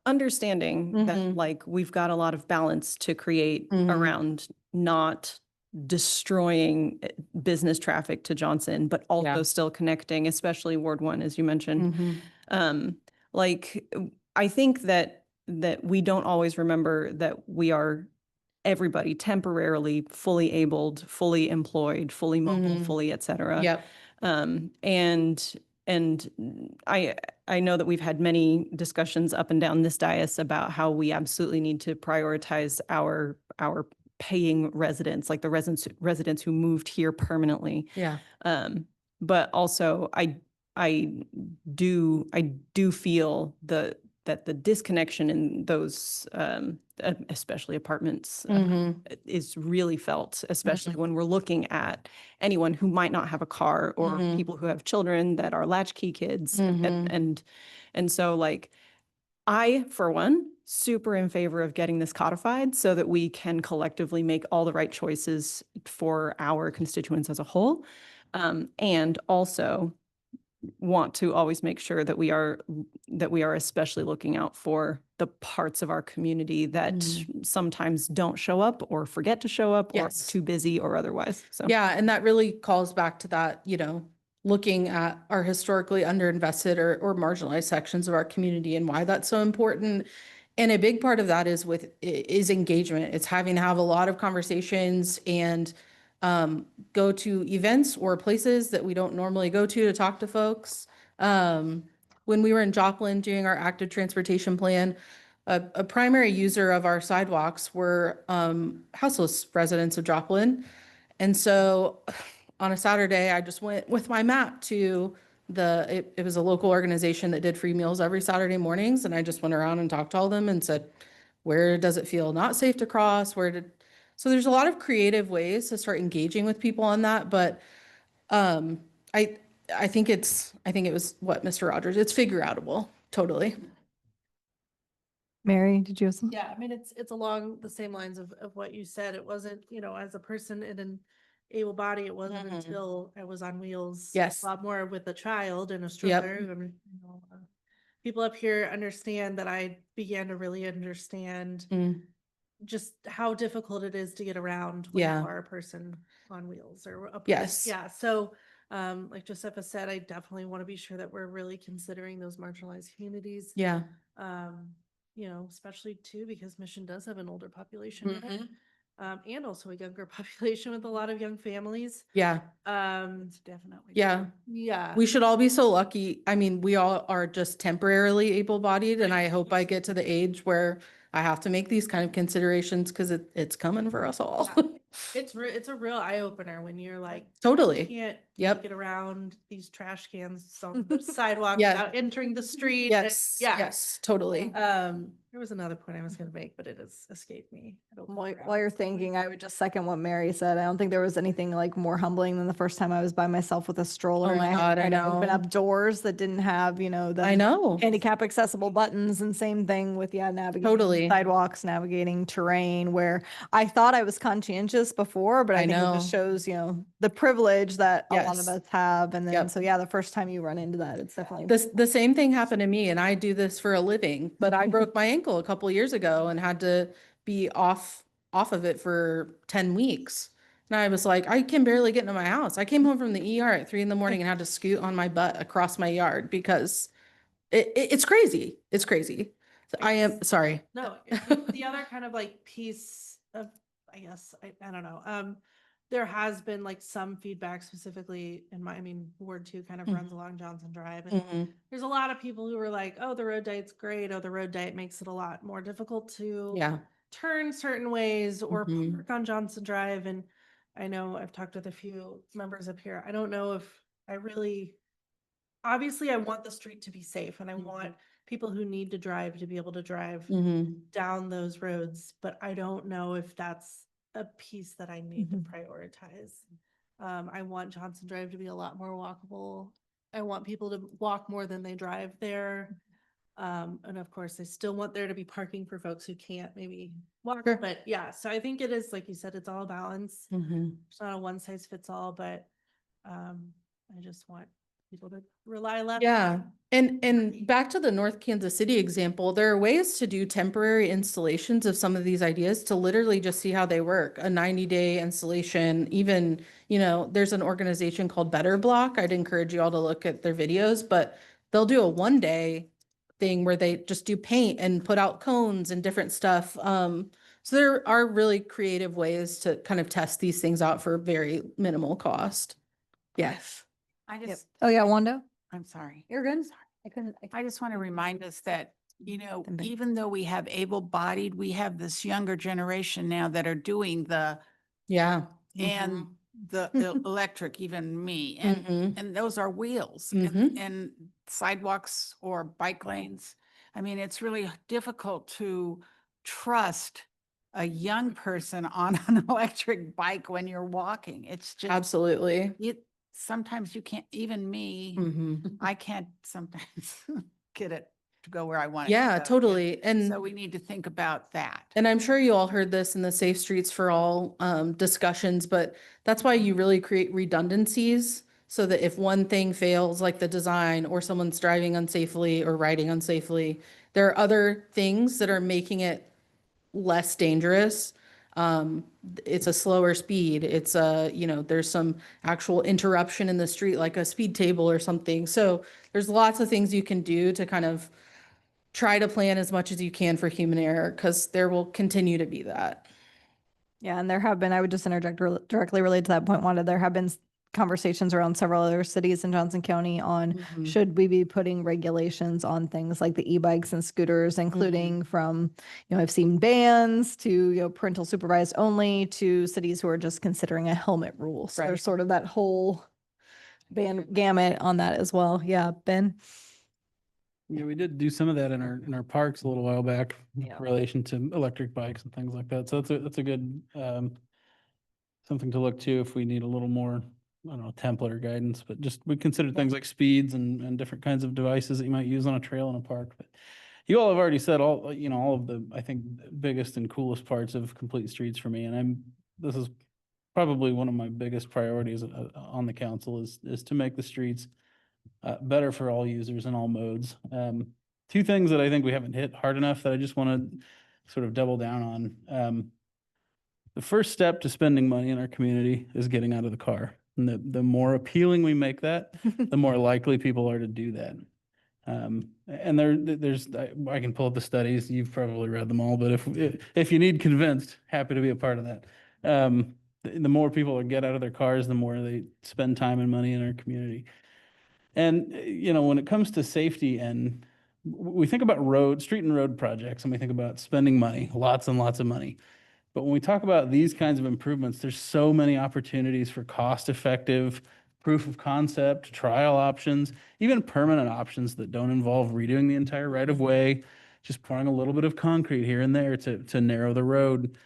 understanding that Mhm. like we've got a lot of balance to create Mhm. around not destroying business traffic to Johnson, but also Yeah. still connecting, especially Ward 1, as you mentioned. Mhm. Like, I think that we don't always remember that we are everybody temporarily fully abled, fully employed, fully mobile, Mhm. fully et cetera. Yep. And I know that we've had many discussions up and down this dais about how we absolutely need to prioritize our paying residents, like the residents who moved here permanently. Yeah. But also I do feel that the disconnection in those, especially apartments, Mhm. is really felt, especially when we're looking at anyone who might not have a car or Mhm. people who have children that are latchkey kids. Mhm. And so like, I, for one, super in favor of getting this codified so that we can collectively make all the right choices for our constituents as a whole. And also want to always make sure that we are especially looking out for the parts of our community that sometimes don't show up or forget to show up or Yes. too busy or otherwise. So Yeah, and that really calls back to that, looking at our historically underinvested or marginalized sections of our community and why that's so important. And a big part of that is engagement. It's having to have a lot of conversations and go to events or places that we don't normally go to talk to folks. When we were in Joplin doing our active transportation plan, a primary user of our sidewalks were houseless residents of Joplin. And so on a Saturday, I just went with my map to it was a local organization that did free meals every Saturday mornings. And I just went around and talked to all of them and said, where does it feel not safe to cross? So there's a lot of creative ways to start engaging with people on that. But I think it was what, Mr. Rogers, it's figure outable, totally. Mary, did you have some? Yeah, I mean, it's along the same lines of what you said. It wasn't, as a person in an able body, it wasn't Mhm. until I was on wheels. Yes. A lot more with a child and a Yep. stroller. I mean, people up here understand that I began to really understand Mm. just how difficult it is to get around when Yeah. you are a person on wheels or a person. Yes. Yeah. So, like Josepha said, I definitely want to be sure that we're really considering those marginalized communities. Yeah. Especially too, because Mission does have an older population in it, Mhm. and also a younger population with a lot of young families. Yeah. It's Definitely. Yeah. Yeah. We should all be so lucky. I mean, we all are just temporarily able-bodied, and I hope I get to the age where I have to make these kind of considerations because it's coming for us all. It's a real eye opener when you're like, Totally. can't Yep. get around these trash cans on the sidewalk Yeah. without entering the street. and- Yes. Yeah. Yes, totally. There was another point I was gonna make, but it has escaped me. I don't While, forgot. while you're thinking, I would just second what Mary said. I don't think there was anything like more humbling than the first time I was by myself with a stroller. Oh and my I had God, to I try to open know. up doors that didn't have, I the know. handicap accessible buttons, and same thing with, navigating Totally. sidewalks, navigating terrain, where I thought I was conscientious before, but I I think it know. just shows, the privilege that a lot of Yes. us have. And then, Yep. so yeah, the first time you run into that, it's definitely. The same thing happened to me, and I do this for a living, but I broke my ankle a couple years ago and had to be off of it for 10 weeks. And I was like, I can barely get into my house. I came home from the ER at 3 a.m. and had to scoot on my butt across my yard because it's crazy. It's crazy. So I am sorry. No, the other kind of like piece of, I guess, I don't know. There has been like some feedback specifically in Ward 2 kind of runs along Johnson Drive. And Mhm. there's a lot of people who are like, oh, the road diet's great. Oh, the road diet makes it a lot more difficult to Yeah. turn certain ways or Mhm. park on Johnson Drive. And I know I've talked with a few members up here. I don't know if I really, obviously I want the street to be safe and I want people who need to drive to be able to drive Mhm. down those roads, but I don't know if that's a piece that I need to Mhm. prioritize. I want Johnson Drive to be a lot more walkable. I want people to walk more than they drive there. And of course, I still want there to be parking for folks who can't maybe walk, Sure. but yeah, so I think it is, like you said, it's all a balance. Mhm. It's not a one size fits all, but I just want people to rely less. Yeah. And back to the North Kansas City example, there are ways to do temporary installations of some of these ideas to literally just see how they work. A 90-day installation, even, there's an organization called Better Block. I'd encourage you all to look at their videos, but they'll do a 1-day thing where they just do paint and put out cones and different stuff. So there are really creative ways to kind of test these things out for very minimal cost. Yes. I just, Oh, yeah, Wanda, I'm sorry. you're good. I couldn't. I just want to remind us that, Then they- even though we have able-bodied, we have this younger generation now that are doing the, Yeah. and the electric, even me, Mhm. and those are wheels Mhm. and sidewalks or bike lanes. I mean, it's really difficult to trust a young person on an electric bike when you're walking. It's just, Absolutely. sometimes you can't, even me, Mhm. I can't sometimes get it to go where I want it. Yeah, to go. totally. And So we need to think about that. And I'm sure you all heard this in the Safe Streets for All discussions, but that's why you really create redundancies so that if one thing fails, like the design or someone's driving unsafely or riding unsafely, there are other things that are making it less dangerous. It's a slower speed. It's there's some actual interruption in the street, like a speed table or something. So there's lots of things you can do to kind of try to plan as much as you can for human error, because there will continue to be that. Yeah, and there have been, I would just interject directly related to that point, Wanda, there have been conversations around several other cities in Johnson County on Mhm. should we be putting regulations on things like the e-bikes and scooters, including from, I've seen bans to, parental supervised only to cities who are just considering a helmet rule. So Right. there's sort of that whole gamut on that as well. Yeah, Ben? Yeah, we did do some of that in our parks a little while back in Yeah. relation to electric bikes and things like that. So that's a good something to look to if we need a little more, I don't know, template or guidance, but just we consider things like speeds and different kinds of devices that you might use on a trail in a park. But you all have already said all of the, I think, biggest and coolest parts of Complete Streets for me. And this is probably one of my biggest priorities on the council is to make the streets better for all users in all modes. Two things that I think we haven't hit hard enough that I just want to sort of double down on. The first step to spending money in our community is getting out of the car. And the more appealing we make that, the more likely people are to do that. And I can pull up the studies. You've probably read them all, but if you need convinced, happy to be a part of that. The more people get out of their cars, the more they spend time and money in our community. And, when it comes to safety and we think about street and road projects, and we think about spending money, lots and lots of money. But when we talk about these kinds of improvements, there's so many opportunities for cost-effective proof of concept, trial options, even permanent options that don't involve redoing the entire right-of-way, just pouring a little bit of concrete here and there to narrow the road,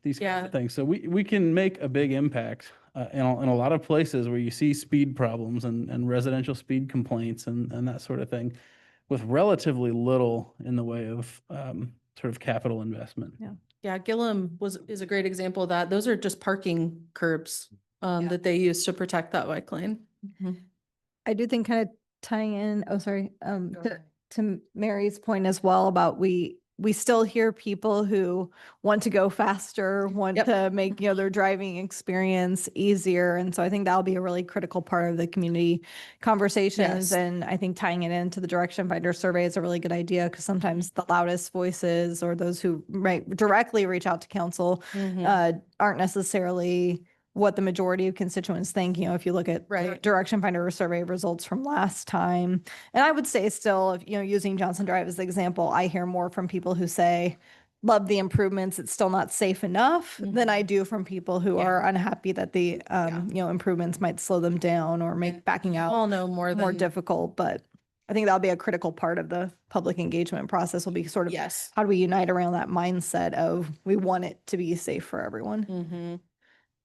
these kinds of things. So we can make a big impact in a lot of places where you see speed problems and residential speed complaints and that sort of thing with relatively little in the way of sort of capital investment. Yeah, Gillum is a great example of that. Those are just parking curbs that they use to protect that bike lane. I do think kind of tying in, to Mary's point as well about we still hear people who want to go faster, want Yep. to make, their driving experience easier. And so I think that'll be a really critical part of the community conversations. Yes. And I think tying it into the Direction Finder survey is a really good idea because sometimes the loudest voices or those who might directly reach out to council aren't necessarily what the majority of constituents think. If you look at Right. Direction Finder survey results from last time, and I would say still, if, using Johnson Drive as the example, I hear more from people who say, love the improvements, it's still not safe enough than I do from people who are unhappy that the, improvements might slow them down or make backing out All know more more than difficult. But I think that'll be a critical part of the public engagement process will be sort of yes. how do we unite around that mindset of we want it to be safe for everyone.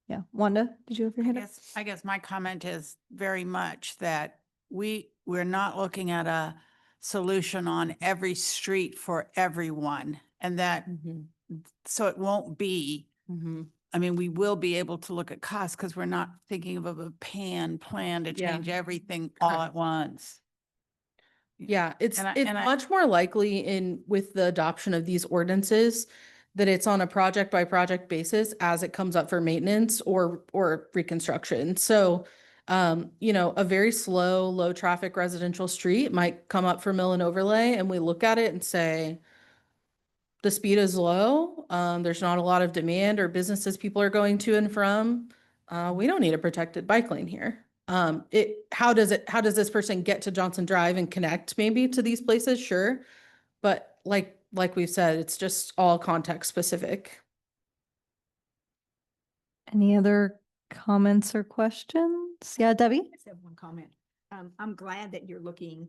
Yeah. Wanda, did you have your hand up? I guess my comment is very much that we're not looking at a solution on every street for everyone. And that, so it won't be, I mean, we will be able to look at costs because we're not thinking of a plan to Yeah. change everything all Correct. at once. Yeah, it's And I- it's and I- much more likely with the adoption of these ordinances that it's on a project by project basis as it comes up for maintenance or reconstruction. So, a very slow, low traffic residential street might come up for mill and overlay, and we look at it and say, the speed is low. There's not a lot of demand or businesses people are going to and from. We don't need a protected bike lane here. How does this person get to Johnson Drive and connect maybe to these places? Sure. But like we've said, it's just all context specific. Any other comments or questions? Yeah, Debbie? I just have one comment. I'm glad that you're looking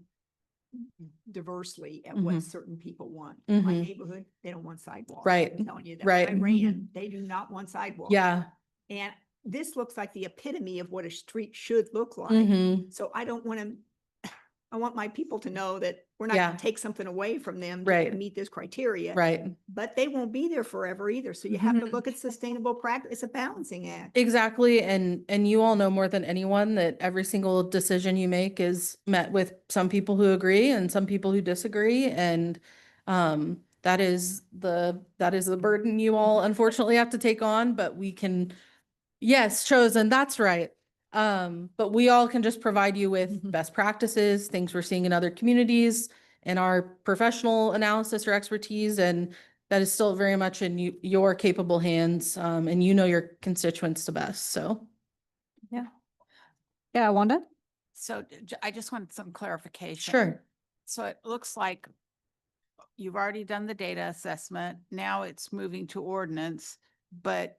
diversely at what certain people want. My neighborhood, they don't want sidewalks. Right. I'm telling you that. Right. I ran, they do not want sidewalks. Yeah. And this looks like the epitome of what a street should look like. So I don't want to, I want my people to know that we're not Yeah. going to take something away from them Right. to meet this criteria. Right. But they won't be there forever either. So you have to look at sustainable practice. It's a balancing act. Exactly. And you all know more than anyone that every single decision you make is met with some people who agree and some people who disagree. And that is the burden you all unfortunately have to take on, but we can, yes, chosen, that's right. But we all can just provide you with best practices, things we're seeing in other communities, and our professional analysis or expertise, and that is still very much in your capable hands, and you know your constituents the best, so. Yeah, Wanda? So I just want some clarification. Sure. So it looks like you've already done the data assessment. Now it's moving to ordinance, but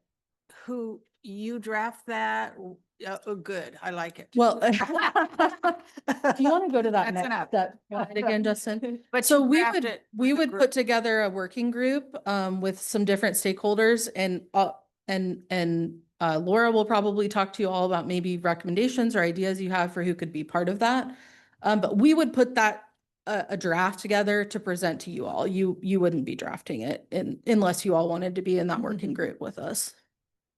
who, you draft that? Oh, good. I like it. Well, do you want to go to that That's enough. that slide again, Justin? But So you we draft would, it we with a would group. put together a working group with some different stakeholders and Laura will probably talk to you all about maybe recommendations or ideas you have for who could be part of that. But we would put that a draft together to present to you all. You wouldn't be drafting it unless you all wanted to be in that working group with us.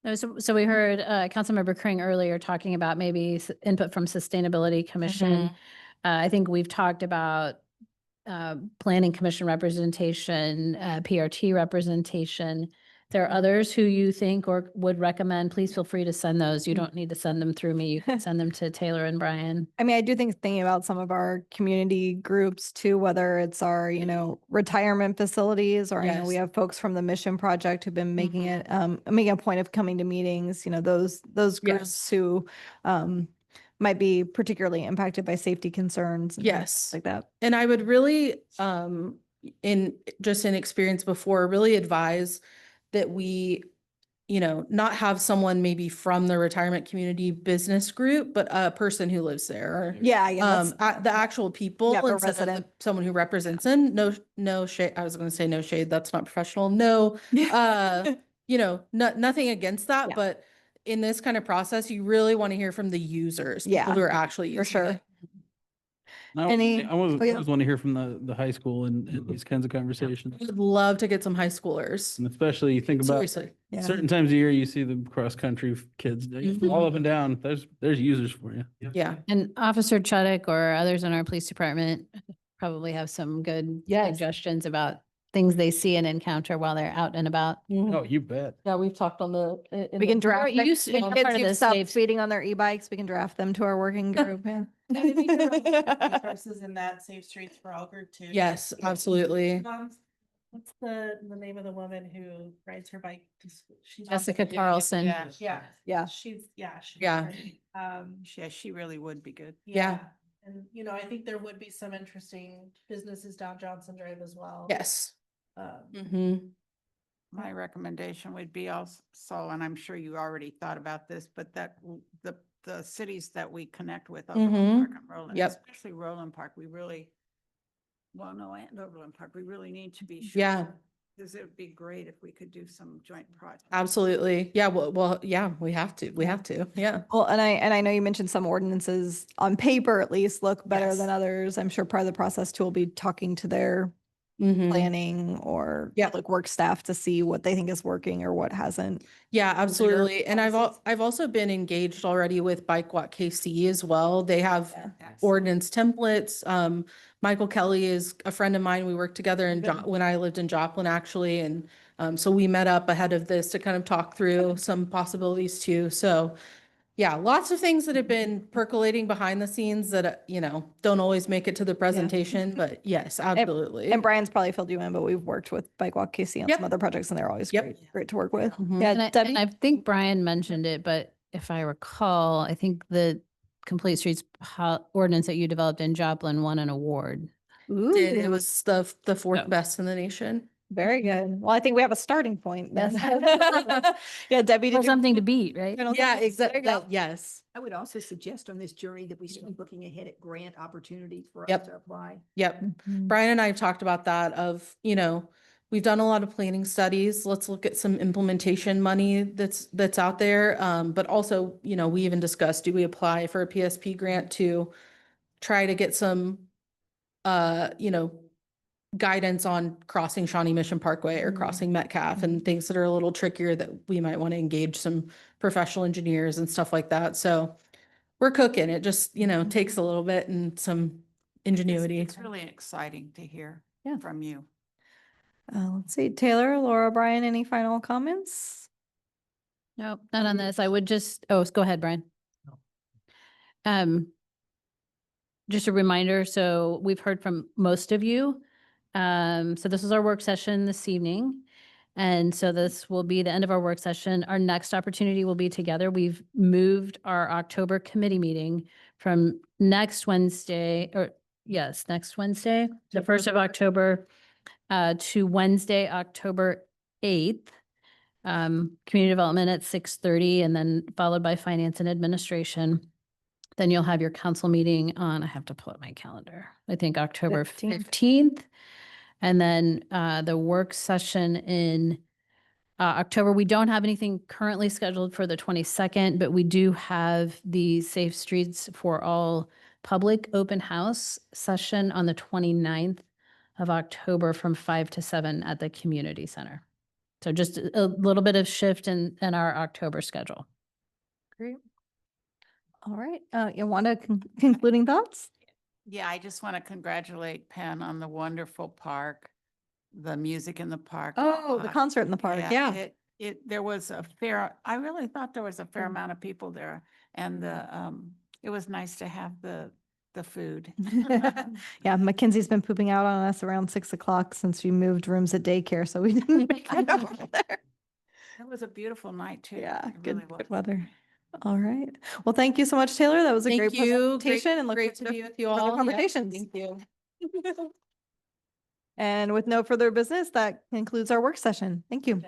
No, so we heard Councilmember Kring earlier talking about maybe input from Sustainability Commission. I think we've talked about Planning Commission representation, PRT representation. There are others who you think or would recommend, please feel free to send those. You don't need to send them through me. You can send them to Taylor and Brian. I mean, I do think thinking about some of our community groups too, whether it's our, retirement facilities or, we Yes. have folks from the Mission Project who've been making it, making a point of coming to meetings, those groups Yes. who, might be particularly impacted by safety concerns. and things Yes. Like that. And I would really, in experience before, really advise that we, not have someone maybe from the retirement community business group, but a person who lives there. Or, Yeah, yeah. the actual people Yep, a instead of resident. someone who represents them. No shade. I was going to say no shade. That's not professional. No, nothing against that, Yeah. but in this kind of process, you really want to hear from the users, people Yeah, who are actually for using sure. it. Any- I always, oh, yeah. always want to hear from the high school and these kinds of conversations. I would love to get some high schoolers. And especially you think about Seriously. Yeah. certain times a year, you see the cross-country kids Mhm. all up and down. There's users for you. Yeah. And Officer Chuddick or others in our police department probably have some good Yes. suggestions about things they see and encounter while they're out and about. Oh, you bet. Yeah, we've talked on the. We can draft. you the used to be part kids of who've this, stopped Dave. speeding on their e-bikes. We can draft them to our working group. Yeah. Resources in that Safe Streets for All group too. Yes, absolutely. What's the name of the woman who rides her bike to school? She's Jessica Carlson. Yeah, Yeah, Yeah. she's, she's Yeah. great. yeah, she really would be good. Yeah. And, I think there would be some interesting businesses down Johnson Drive as well. Yes. Um, Mm-hmm. My recommendation would be also, and I'm sure you already thought about this, but that the cities that we connect with, Overland Mhm. Park and Roland, Yep. especially Roland Park, and Overland Park, we really need to be sure. Yeah, Because it would be great if we could do some joint projects. absolutely. Yeah, well, yeah, we have to. Yeah. Well, and I know you mentioned some ordinances on paper at least look better Yes. than others. I'm sure part of the process too will be talking to their Mhm. planning or Yeah. public work staff to see what they think is working or what hasn't. Yeah, your absolutely. And policies? I've also been engaged already with Bike Walk KC as well. They have ordinance templates. Michael Kelly is a friend of mine. We worked together when I lived in Joplin, actually. And so we met up ahead of this to kind of talk through some possibilities too. So yeah, lots of things that have been percolating behind the scenes that, don't always make it to the presentation, but yes, absolutely. And Brian's probably filled you in, but we've worked with Bike Walk KC on Yep. some other projects and they're always Yep. great to work with. Mhm. Yeah, And Debbie? I think Brian mentioned it, but if I recall, I think the Complete Streets ordinance that you developed in Joplin won an award. It Ooh, was the fourth Oh. best in the nation. very good. Well, I think we have a starting point. then. Yeah, Debbie, For did you? something to beat, right? Yeah, There exactly. you go. Yes. I would also suggest on this journey that we start looking ahead at grant opportunities for us Yep. to apply. Yep. Mhm. Brian and I have talked about that of, we've done a lot of planning studies. Let's look at some implementation money that's out there. But also, we even discussed, do we apply for a PSP grant to try to get some, guidance on crossing Shawnee Mission Parkway or crossing Metcalf and things that are a little trickier that we might want to engage some professional engineers and stuff like that. So we're cooking. It just, takes a little bit and some ingenuity. It's really exciting to hear Yeah. from you. Let's see, Taylor, Laura, Brian, any final comments? No, not on this. I would go ahead, Brian. Just a reminder, so we've heard from most of you. So this is our work session this evening. And so this will be the end of our work session. Our next opportunity will be together. We've moved our October committee meeting from next Wednesday, or yes, next Wednesday, the 1st of October, to Wednesday, October 8th. Community development at 6:30 and then followed by finance and administration. Then you'll have your council meeting on, I have to pull up my calendar, I think October 15th. And then the work session in October. We don't have anything currently scheduled for the 22nd, but we do have the Safe Streets for All public open house session on the 29th of October from 5 to 7 at the community center. So just a little bit of shift in our October schedule. Great. All right. Yolanda, concluding thoughts? Yeah, I just want to congratulate Penn on the wonderful park, the music in the park. Oh, the concert in the park. Yeah. There was a I really thought there was a fair amount of people there, and it was nice to have the food. Yeah, Mackenzie's been pooping out on us around 6 o'clock since we moved rooms at daycare, so we didn't make it over there. It was a beautiful night too. Yeah, It good, really was. good weather. All right. Well, thank you so much, Taylor. That was a Thank great you. presentation and look Great to forward be with you further all. Yeah, conversations. Thank you. And with no further business, that concludes our work session. Thank you.